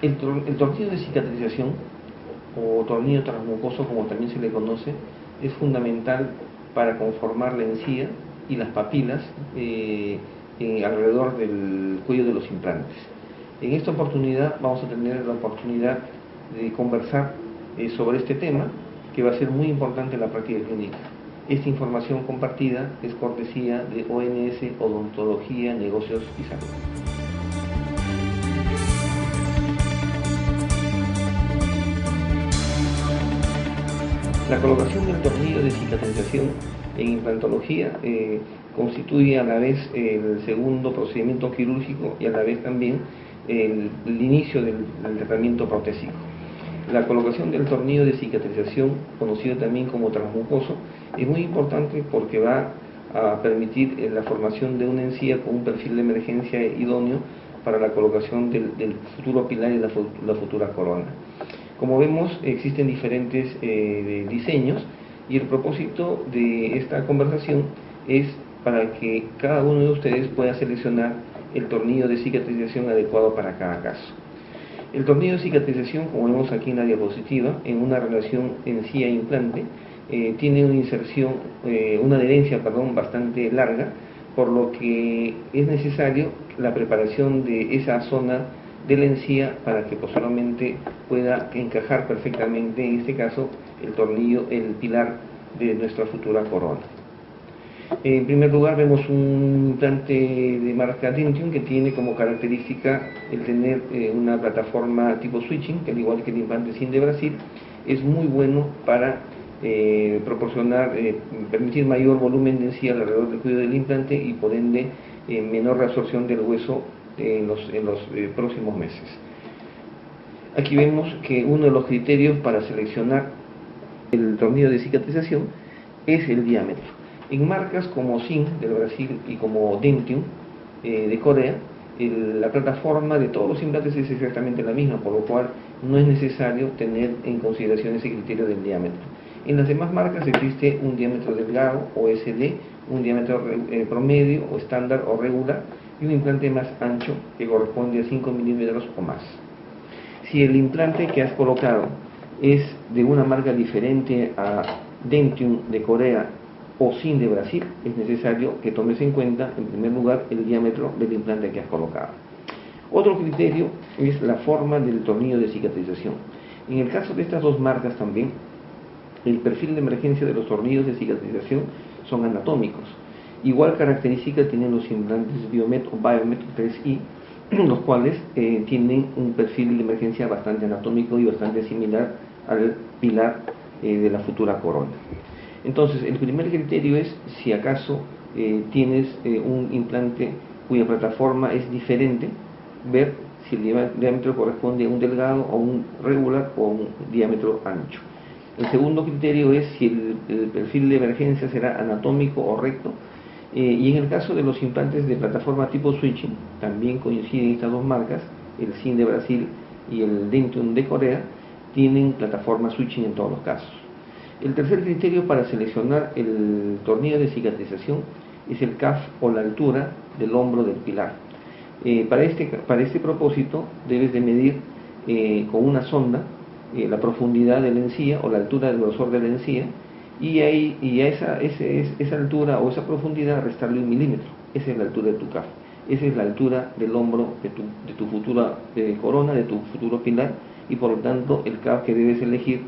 El tornillo de cicatrización, o tornillo transmucoso como también se le conoce, es fundamental para conformar la encía y las papilas alrededor del cuello de los implantes. En esta oportunidad vamos a tener la oportunidad de conversar sobre este tema, que va a ser muy importante en la práctica clínica. Esta información compartida es cortesía de ONS Odontología, Negocios y Salud. La colocación del tornillo de cicatrización en implantología constituye a la vez el segundo procedimiento quirúrgico y a la vez también el inicio del tratamiento protésico. La colocación del tornillo de cicatrización, conocido también como transmucoso, es muy importante porque va a permitir la formación de una encía con un perfil de emergencia idóneo para la colocación del futuro pilar y la futura corona. Como vemos, existen diferentes diseños, y el propósito de esta conversación es para que cada uno de ustedes pueda seleccionar el tornillo de cicatrización adecuado para cada caso. El tornillo de cicatrización, como vemos aquí en la diapositiva, en una relación encía-implante, tiene una inserción, una adherencia, bastante larga, por lo que es necesario la preparación de esa zona de la encía para que posteriormente pueda encajar perfectamente, en este caso, el tornillo, el pilar de nuestra futura corona. En primer lugar, vemos un implante de marca Dentium que tiene como característica el tener una plataforma tipo switching, que al igual que el implante SIN de Brasil, es muy bueno para permitir mayor volumen de encía alrededor del cuello del implante y por ende menor reabsorción del hueso en los próximos meses. Aquí vemos que uno de los criterios para seleccionar el tornillo de cicatrización es el diámetro. En marcas como SIN del Brasil y como Dentium de Corea, la plataforma de todos los implantes es exactamente la misma, por lo cual no es necesario tener en consideración ese criterio del diámetro. En las demás marcas existe un diámetro delgado o SD, un diámetro promedio o estándar o regular, y un implante más ancho que corresponde a 5 milímetros o más. Si el implante que has colocado es de una marca diferente a Dentium de Corea o SIN de Brasil, es necesario que tomes en cuenta, en primer lugar, el diámetro del implante que has colocado. Otro criterio es la forma del tornillo de cicatrización. En el caso de estas dos marcas también, el perfil de emergencia de los tornillos de cicatrización son anatómicos. Igual característica tienen los implantes Biomet o Biomet 3i, los cuales tienen un perfil de emergencia bastante anatómico y bastante similar al pilar de la futura corona. Entonces, el primer criterio es si acaso tienes un implante cuya plataforma es diferente, ver si el diámetro corresponde a un delgado, o un regular o un diámetro ancho. El segundo criterio es si el perfil de emergencia será anatómico o recto, y en el caso de los implantes de plataforma tipo switching, también coinciden estas dos marcas, el SIN de Brasil y el Dentium de Corea, tienen plataforma switching en todos los casos. El tercer criterio para seleccionar el tornillo de cicatrización es el CAF o la altura del hombro del pilar. Para este propósito debes de medir con una sonda la profundidad de la encía o la altura del grosor de la encía, y a esa altura o esa profundidad restarle 1 milímetro. Esa es la altura de tu CAF. Esa es la altura del hombro de tu futura corona, de tu futuro pilar, y por lo tanto el CAF que debes elegir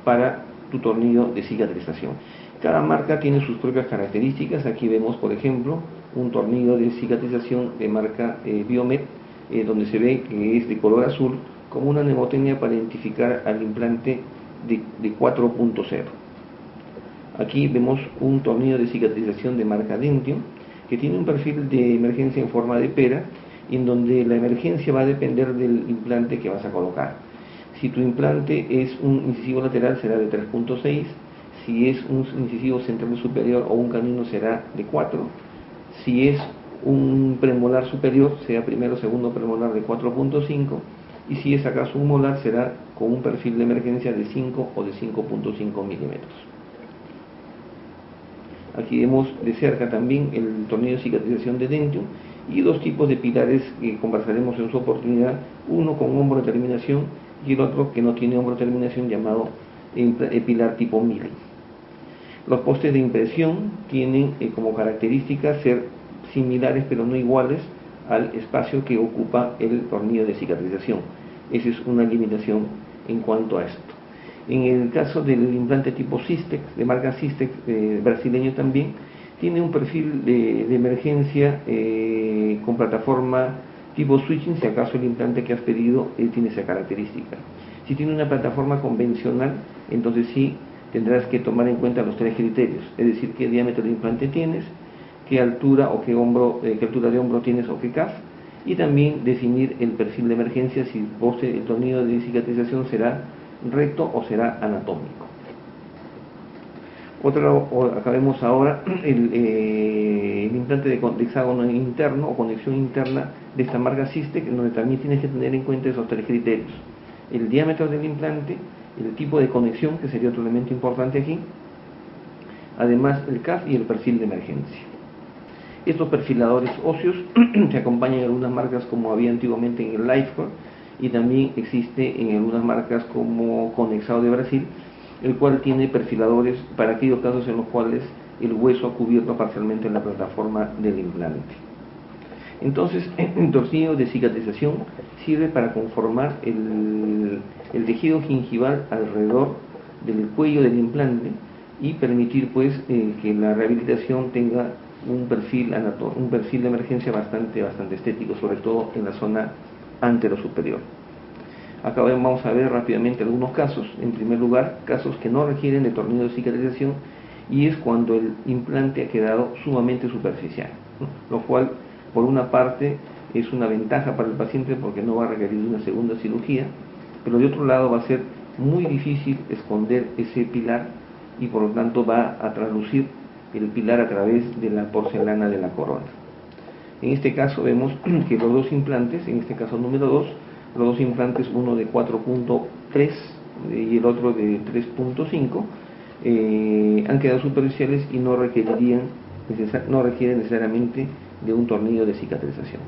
para tu tornillo de cicatrización. Cada marca tiene sus propias características. Aquí vemos, por ejemplo, un tornillo de cicatrización de marca Biomet, donde se ve que es de color azul, como una mnemotecnia para identificar al implante de 4.0. Aquí vemos un tornillo de cicatrización de marca Dentium, que tiene un perfil de emergencia en forma de pera, en donde la emergencia va a depender del implante que vas a colocar. Si tu implante es un incisivo lateral, será de 3.6, si es un incisivo central superior o un canino, será de 4, si es un premolar superior, sea primero o segundo premolar, de 4.5, y si es acaso un molar, será con un perfil de emergencia de 5 o de 5.5 milímetros. Aquí vemos de cerca también el tornillo de cicatrización de Dentium, y dos tipos de pilares que conversaremos en su oportunidad, uno con hombro de terminación y el otro que no tiene hombro de terminación, llamado pilar tipo Mili. Los postes de impresión tienen como característica ser similares pero no iguales al espacio que ocupa el tornillo de cicatrización. Esa es una limitación en cuanto a esto. En el caso del implante tipo Systex, de marca Systex, brasileño también, tiene un perfil de emergencia con plataforma tipo switching, si acaso el implante que has pedido tiene esa característica. Si tiene una plataforma convencional, entonces sí tendrás que tomar en cuenta los tres criterios, es decir, qué diámetro de implante tienes, qué altura o qué altura de hombro tienes o qué CAF, y también definir el perfil de emergencia, si el tornillo de cicatrización será recto o será anatómico. Acá vemos ahora el implante de hexágono interno o conexión interna de esta marca Systex, en donde también tienes que tener en cuenta esos tres criterios: el diámetro del implante, el tipo de conexión, que sería otro elemento importante aquí, además el CAF y el perfil de emergencia. Estos perfiladores óseos se acompañan en algunas marcas como había antiguamente en el Lifecore, y también existe en algunas marcas como Conexado de Brasil, el cual tiene perfiladores para aquellos casos en los cuales el hueso ha cubierto parcialmente la plataforma del implante. Entonces, el tornillo de cicatrización sirve para conformar el tejido gingival alrededor del cuello del implante y permitir pues que la rehabilitación tenga un perfil de emergencia bastante estético, sobre todo en la zona antero-superior. Acá vamos a ver rápidamente algunos casos. En primer lugar, casos que no requieren de tornillo de cicatrización, y es cuando el implante ha quedado sumamente superficial, ¿no? Lo cual, por una parte, es una ventaja para el paciente porque no va a requerir una segunda cirugía, pero de otro lado va a ser muy difícil esconder ese pilar y por lo tanto va a traslucir el pilar a través de la porcelana de la corona. En este caso vemos que los dos implantes, en este caso número 2, los dos implantes, uno de 4.3 y el otro de 3.5, han quedado superficiales y no requieren necesariamente de un tornillo de cicatrización.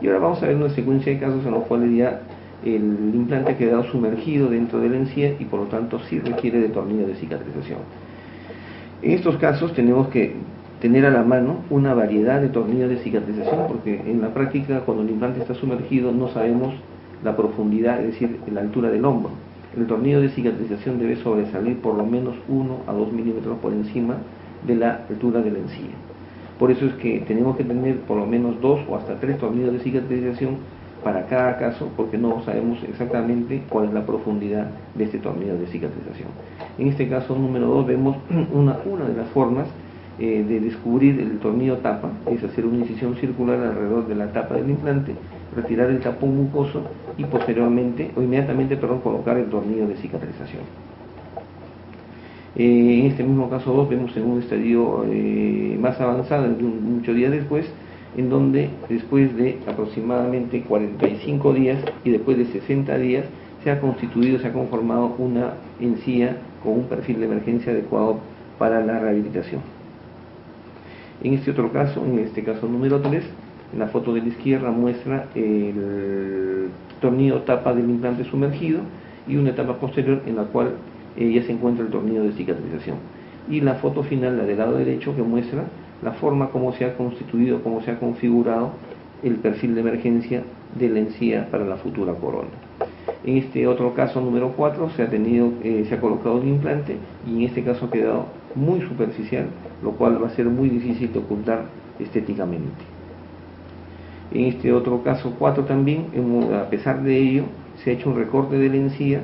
Y ahora vamos a ver una secuencia de casos en los cuales ya el implante ha quedado sumergido dentro de la encía y por lo tanto sí requiere de tornillo de cicatrización. En estos casos tenemos que tener a la mano una variedad de tornillos de cicatrización, porque en la práctica, cuando el implante está sumergido, no sabemos la profundidad, es decir, la altura del hombro. El tornillo de cicatrización debe sobresalir por lo menos 1 a 2 milímetros por encima de la altura de la encía. Por eso es que tenemos que tener por lo menos 2 o hasta 3 tornillos de cicatrización para cada caso, porque no sabemos exactamente cuál es la profundidad de este tornillo de cicatrización. En este caso número 2 vemos una de las formas de descubrir el tornillo tapa, es hacer una incisión circular alrededor de la tapa del implante, retirar el tapón mucoso y posteriormente o inmediatamente colocar el tornillo de cicatrización. En este mismo caso 2 vemos en un estadio más avanzado, muchos días después, en donde después de aproximadamente 45 días y después de 60 días se ha conformado una encía con un perfil de emergencia adecuado para la rehabilitación. En este otro caso, en este caso número 3, en la foto de la izquierda muestra el tornillo tapa del implante sumergido y una etapa posterior en la cual ya se encuentra el tornillo de cicatrización. Y la foto final, la del lado derecho, que muestra la forma como se ha constituido, cómo se ha configurado el perfil de emergencia de la encía para la futura corona. En este otro caso, número 4, se ha colocado un implante y en este caso ha quedado muy superficial, lo cual va a ser muy difícil de ocultar estéticamente. En este otro caso 4 también, a pesar de ello, se ha hecho un recorte de la encía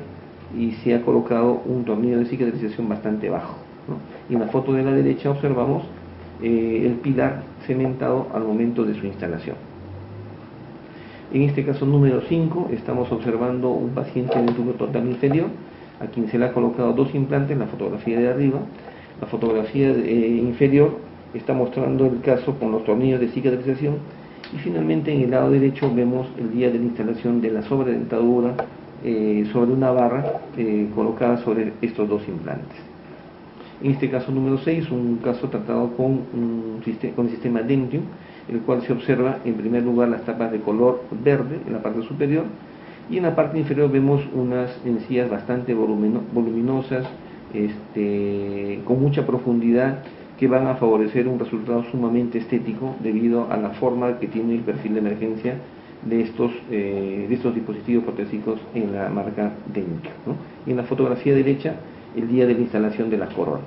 y se ha colocado un tornillo de cicatrización bastante bajo, ¿no? Y en la foto de la derecha observamos el pilar cementado al momento de su instalación. En este caso número 5 estamos observando un paciente de tubo total inferior a quien se le ha colocado 2 implantes en la fotografía de arriba. La fotografía inferior está mostrando el caso con los tornillos de cicatrización y finalmente en el lado derecho vemos el día de la instalación de la sobredentadura sobre una barra colocada sobre estos 2 implantes. En este caso número 6, un caso tratado con el sistema Dentium, el cual se observa en primer lugar las tapas de color verde en la parte superior, y en la parte inferior vemos unas encías bastante voluminosas, con mucha profundidad, que van a favorecer un resultado sumamente estético debido a la forma que tiene el perfil de emergencia de estos dispositivos protésicos en la marca Dentio, ¿no? Y en la fotografía derecha, el día de la instalación de las coronas.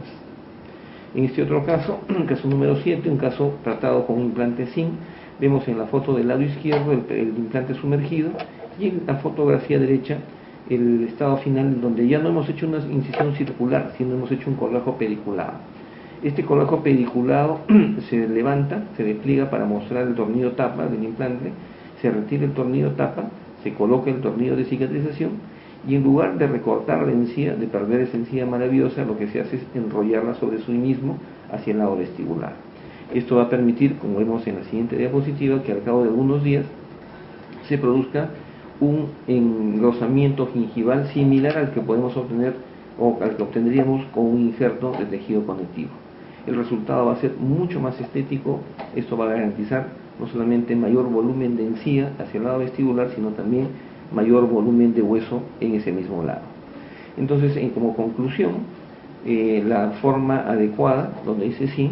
En este otro caso, caso número 7, un caso tratado con un implante zinc, vemos en la foto del lado izquierdo el implante sumergido, y en la fotografía derecha el estado final, donde ya no hemos hecho una incisión circular, sino hemos hecho un colgajo pediculado. Este colgajo pediculado se levanta, se despliega para mostrar el tornillo tapa del implante, se retira el tornillo tapa, se coloca el tornillo de cicatrización, y en lugar de recortar la encía, de perder esa encía maravillosa, lo que se hace es enrollarla sobre sí mismo hacia el lado vestibular. Esto va a permitir, como vemos en la siguiente diapositiva, que al cabo de algunos días se produzca un engrosamiento gingival similar al que podemos obtener o al que obtendríamos con un injerto de tejido conectivo. El resultado va a ser mucho más estético. Esto va a garantizar no solamente mayor volumen de encía hacia el lado vestibular, sino también mayor volumen de hueso en ese mismo lado. Entonces, como conclusión, la forma adecuada, donde dice sí,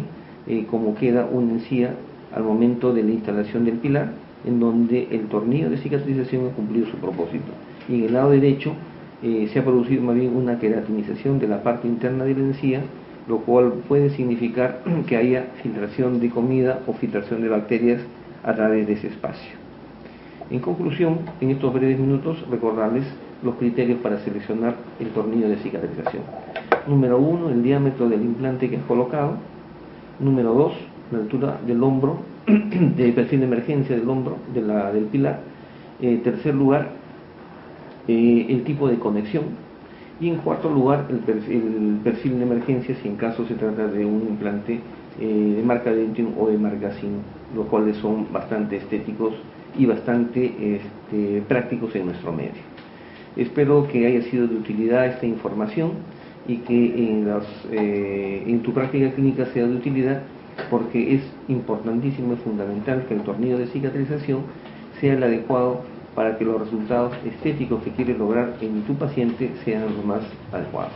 como queda una encía al momento de la instalación del pilar, en donde el tornillo de cicatrización ha cumplido su propósito. Y en el lado derecho se ha producido más bien una queratinización de la parte interna de la encía, lo cual puede significar que haya filtración de comida o filtración de bacterias a través de ese espacio. En conclusión, en estos breves minutos, recordarles los criterios para seleccionar el tornillo de cicatrización. Número 1, el diámetro del implante que has colocado. Número 2, la altura del hombro, del perfil de emergencia del hombro del pilar. Tercer lugar, el tipo de conexión. Y en cuarto lugar, el perfil de emergencia, si en caso se trata de un implante de marca Dentium o de marca Zinc, los cuales son bastante estéticos y bastante prácticos en nuestro medio. Espero que haya sido de utilidad esta información y que en tu práctica clínica sea de utilidad, porque es importantísimo y fundamental que el tornillo de cicatrización sea el adecuado para que los resultados estéticos que quieres lograr en tu paciente sean los más adecuados.